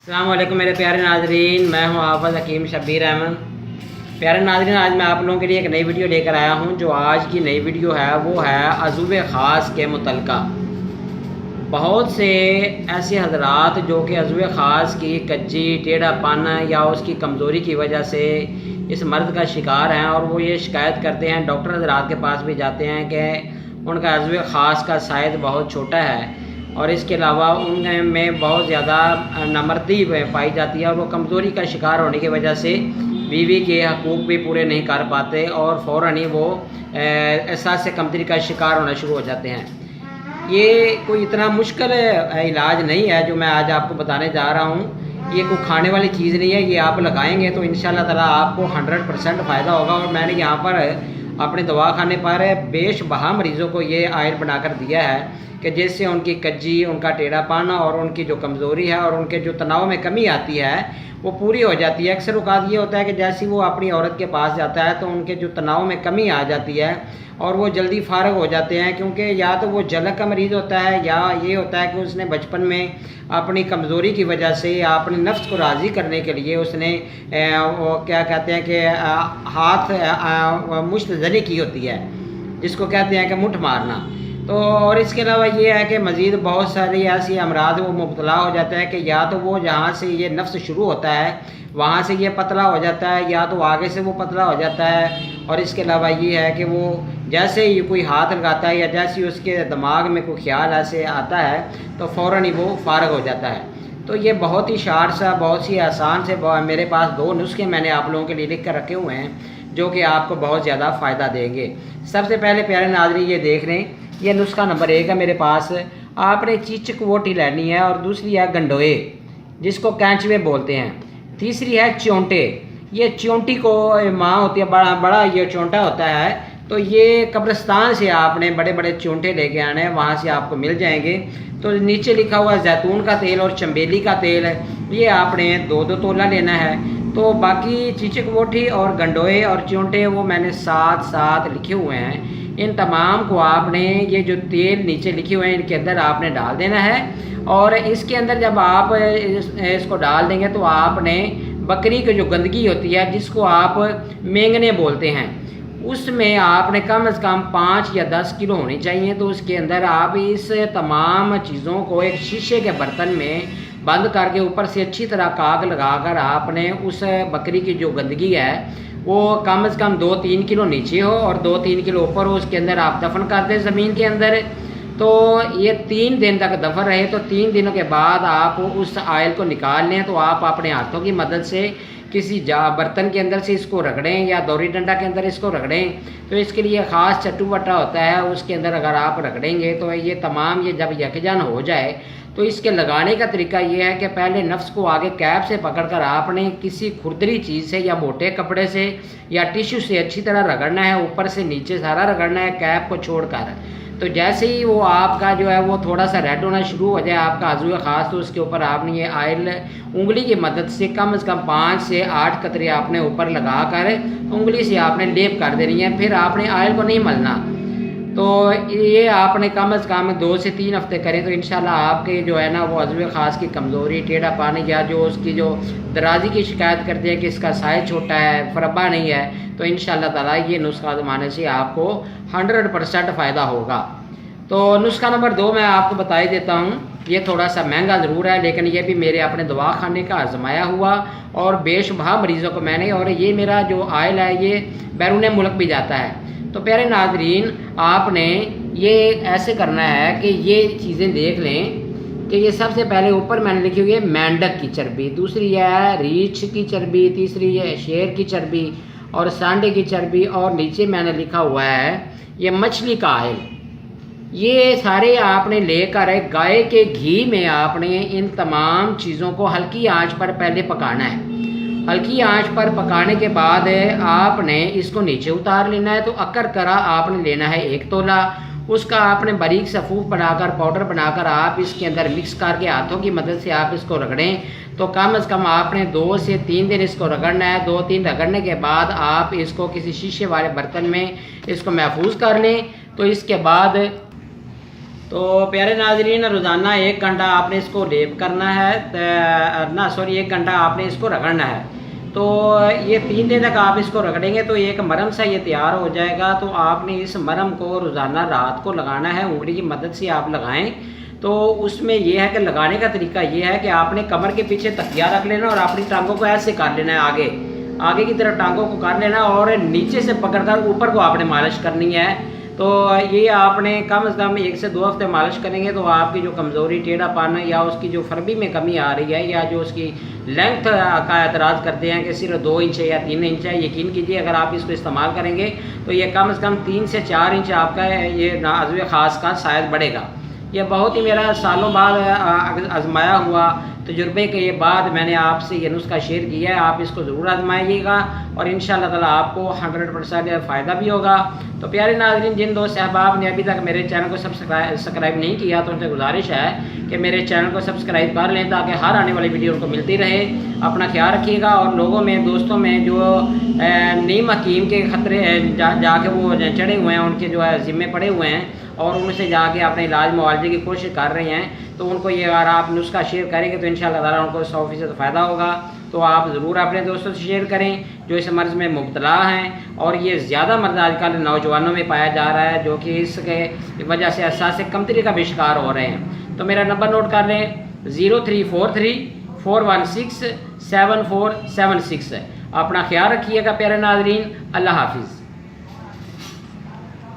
अस्सलाम वालेकुम मेरे प्यारे नाजरीन, मैं हूं हाफ़िज़ हकीम शब्बीर अहमद। प्यारे नाजरीन, आज मैं आप लोगों के लिए एक नई वीडियो लेकर आया हूं। जो आज की नई वीडियो है वो है अज़ुवे ख़ास के मुतल्लिक़ा। बहुत से ऐसे हज़रात जो कि अज़ुवे ख़ास की कच्ची टेढ़ापन या उसकी कमज़ोरी की वजह से इस मर्ज़ का शिकार हैं और वो ये शिकायत करते हैं, डॉक्टर हज़रात के पास भी जाते हैं कि उनका अज़ुवे ख़ास का साइज़ बहुत छोटा है और इसके अलावा उनमें बहुत ज़्यादा नामर्दी पाई जाती है और वो कमज़ोरी का शिकार होने की वजह से बीवी के हकूक़ भी पूरे नहीं कर पाते और फ़ौरन ही वो एहसास कमतरी का शिकार होना शुरू हो जाते हैं। ये कोई इतना मुश्किल इलाज नहीं है जो मैं आज आपको बताने जा रहा हूँ। ये कोई खाने वाली चीज़ नहीं है, ये आप लगाएंगे तो इंशाल्लाह ताला आपको 100% फ़ायदा होगा। और मैंने यहाँ पर अपने दवाखाने पर बेशबहा मरीज़ों को ये आयल बनाकर दिया है कि जिससे उनकी कज्जी, उनका टेढ़ापन और उनकी जो कमज़ोरी है और उनके जो तनाव में कमी आती है वो पूरी हो जाती है। अक्सर औक़ात ये होता है कि जैसे वो अपनी औरत के पास जाता है तो उनके जो तनाव में कमी आ जाती है और वो जल्दी फ़ारग हो जाते हैं, क्योंकि या तो वो जलक का मरीज़ होता है या ये होता है कि उसने बचपन में अपनी कमज़ोरी की वजह से या अपने नफ्स को राज़ी करने के लिए उसने वो क्या कहते हैं कि हाथ मुश्त ज़नी की होती है, जिसको कहते हैं कि मुठ मारना। तो और इसके अलावा ये है कि मज़ीद बहुत सारी ऐसी अमराज वो मुब्तला हो जाता है कि या तो वो जहाँ से ये नफ्स शुरू होता है वहाँ से ये पतला हो जाता है या तो आगे से वो पतला हो जाता है। और इसके अलावा ये है कि वो जैसे ही कोई हाथ लगाता है या जैसे ही उसके दिमाग में कोई ख्याल ऐसे आता है तो फ़ौरन ही वो फ़ारग हो जाता है। तो ये बहुत ही शार्ट सा, बहुत ही आसान से मेरे पास 2 नुस्खे मैंने आप लोगों के लिए लिख कर रखे हुए हैं जो कि आपको बहुत ज़्यादा फ़ायदा देंगे। सबसे पहले प्यारे नाज़रीन ये देख लें, ये नुस्खा नंबर 1 है मेरे पास। आपने चीचक वोटी लेनी है और दूसरी है गंडोए जिसको कैंचवे बोलते हैं। तीसरी है च्योंटे। ये च्योंटी को माँ होती है, बड़ा बड़ा ये च्योंटा होता है। तो ये कब्रिस्तान से आपने बड़े बड़े च्योंटे लेके आने हैं, वहाँ से आपको मिल जाएंगे। तो नीचे लिखा हुआ जैतून का तेल और चंबेली का तेल है, ये आपने 2-2 तोला लेना है। तो बाकी चीचक वोटी और गंडोए और च्योंटे वो मैंने साथ साथ लिखे हुए हैं। इन तमाम को आपने ये जो तेल नीचे लिखे हुए हैं इनके अंदर आपने डाल देना है। और इसके अंदर जब आप इसको डाल देंगे तो आपने बकरी की जो गंदगी होती है जिसको आप मेंगने बोलते हैं, उसमें आपने कम से कम 5 या 10 किलो होनी चाहिए। तो उसके अंदर आप इस तमाम चीज़ों को एक शीशे के बर्तन में बंद करके ऊपर से अच्छी तरह काग लगाकर आपने उस बकरी की जो गंदगी है वो कम से कम 2-3 किलो नीचे हो और 2-3 किलो ऊपर हो, उसके अंदर आप दफन कर दें ज़मीन के अंदर। तो ये 3 दिन तक दफन रहे। तो 3 दिनों के बाद आप उस आयल को निकाल लें। तो आप अपने हाथों की मदद से किसी बर्तन के अंदर से इसको रगड़ें या दौरी डंडा के अंदर इसको रगड़ें। तो इसके लिए ख़ास चट्टू बट्टा होता है, उसके अंदर अगर आप रगड़ेंगे तो ये तमाम ये जब यकजान हो जाए तो इसके लगाने का तरीका ये है कि पहले नफ्स को आगे कैप से पकड़कर आपने किसी खुरदरी चीज़ से या मोटे कपड़े से या टिश्यू से अच्छी तरह रगड़ना है, ऊपर से नीचे सारा रगड़ना है कैप को छोड़कर। तो जैसे ही वो आपका जो है वो थोड़ा सा रेड होना शुरू हो जाए आपका अज़ुवे ख़ास, तो उसके ऊपर आपने ये आयल उंगली की मदद से कम 5 से 8 कतरे आपने ऊपर लगा कर उंगली से आपने लेप कर देनी है। फिर आपने आयल को नहीं मलना। तो ये आपने कम से कम 2 से 3 हफ्ते करें तो इंशाल्लाह आपके जो है ना वो अज़ुवे ख़ास की कमज़ोरी, टेढ़ापन या जो उसकी जो दराज़ी की शिकायत करते हैं कि इसका साइज़ छोटा है, फरबा नहीं है, तो इंशाल्लाह ताला ये नुस्खा आज़माने से आपको 100% फ़ायदा होगा। तो नुस्खा नंबर 2 मैं आपको बता ही देता हूँ। ये थोड़ा सा महंगा ज़रूर है लेकिन ये भी मेरे अपने दवाखाने का आज़माया हुआ और बेशुबहा मरीज़ों को मैंने, और ये मेरा जो आयल है ये बैरून मुल्क भी जाता है। तो प्यारे नाज़रीन, आपने ये ऐसे करना है कि ये चीज़ें देख लें कि ये सबसे पहले ऊपर मैंने लिखी हुई है मेंढक की चर्बी, दूसरी है रीछ की चर्बी, तीसरी है शेर की चर्बी और सांडे की चर्बी, और नीचे मैंने लिखा हुआ है ये मछली का आयल। ये सारे आपने लेकर गाय के घी में आपने इन तमाम चीज़ों को हल्की आंच पर पहले पकाना है। हल्की आंच पर पकाने के बाद आपने इसको नीचे उतार लेना है। तो अक्कर करा आपने लेना है 1 तोला, उसका आपने बारीक सफ़ूफ बनाकर पाउडर बनाकर आप इसके अंदर मिक्स करके हाथों की मदद से आप इसको रगड़ें। तो कम से कम आपने 2 से 3 दिन इसको रगड़ना है। 2-3 रगड़ने के बाद आप इसको किसी शीशे वाले बर्तन में इसको महफूज कर लें। तो تو پیارے ناظرین روزانہ 1 گھنٹہ آپ نے اس کو لیپ کرنا ہے، 1 گھنٹہ آپ نے اس کو رگڑنا ہے۔ تو یہ 3 دن تک آپ اس کو رگڑیں گے تو ایک مرم سا یہ تیار ہو جائے گا۔ تو آپ نے اس مرم کو روزانہ رات کو لگانا ہے، انگلی کی مدد سے آپ لگائیں۔ تو اس میں یہ ہے کہ لگانے کا طریقہ یہ ہے کہ آپ نے کمر کے پیچھے تکیہ رکھ لینا اور اپنی ٹانگوں کو ایسے کر لینا ہے، آگے کی طرف ٹانگوں کو کر لینا اور نیچے سے پکڑ کر اوپر کو آپ نے مالش کرنی ہے۔ تو یہ آپ نے کم از کم 1 سے 2 ہفتے مالش کریں گے تو آپ کی جو کمزوری، ٹیڑھا پن یا اس کی جو فربی میں کمی آ رہی ہے، یا جو اس کی لینتھ کا اعتراض کرتے ہیں کہ صرف 2 انچ ہے یا 3 انچ ہے، یقین کیجئے اگر آپ اس کو استعمال کریں گے تو یہ کم از کم 3 سے 4 انچ آپ کا یہ عضو خاص کا سائز بڑھے گا۔ یہ بہت ہی میرا سالوں بعد آزمایا ہوا تجربے کے بعد میں نے آپ سے یہ نسخہ شیئر کیا ہے۔ آپ اس کو ضرور آزمائیے گا اور انشاءاللہ تعالیٰ آپ کو 100% فائدہ بھی ہوگا۔ تو پیارے ناظرین، جن دوست احباب نے ابھی تک میرے چینل کو سبسکرائب نہیں کیا تو ان سے گزارش ہے کہ میرے چینل کو سبسکرائب کر لیں تاکہ ہر آنے والی ویڈیو ان کو ملتی رہے۔ اپنا خیال رکھیے گا اور لوگوں میں، دوستوں میں جو نیم حکیم کے خطرے جا کے وہ چڑھے ہوئے ہیں، ان کے جو ہے ذمے پڑے ہوئے ہیں اور ان سے جا کے اپنے علاج معالجے کی کوشش کر رہے ہیں، تو ان کو یہ اگر آپ نسخہ شیئر کریں گے تو انشاءاللہ تعالیٰ ان کو 100% فائدہ ہوگا۔ تو آپ ضرور اپنے دوستوں سے شیئر کریں جو اس مرض میں مبتلا ہیں، اور یہ زیادہ مرض آج کل نوجوانوں میں پایا جا رہا ہے جو کہ اس کے وجہ سے احساس کمتری کا بھی شکار ہو رہے ہیں۔ تو میرا نمبر نوٹ کر لیں، 0343 416 7476 ہے۔ اپنا خیال رکھیے گا پیارے ناظرین، اللہ حافظ۔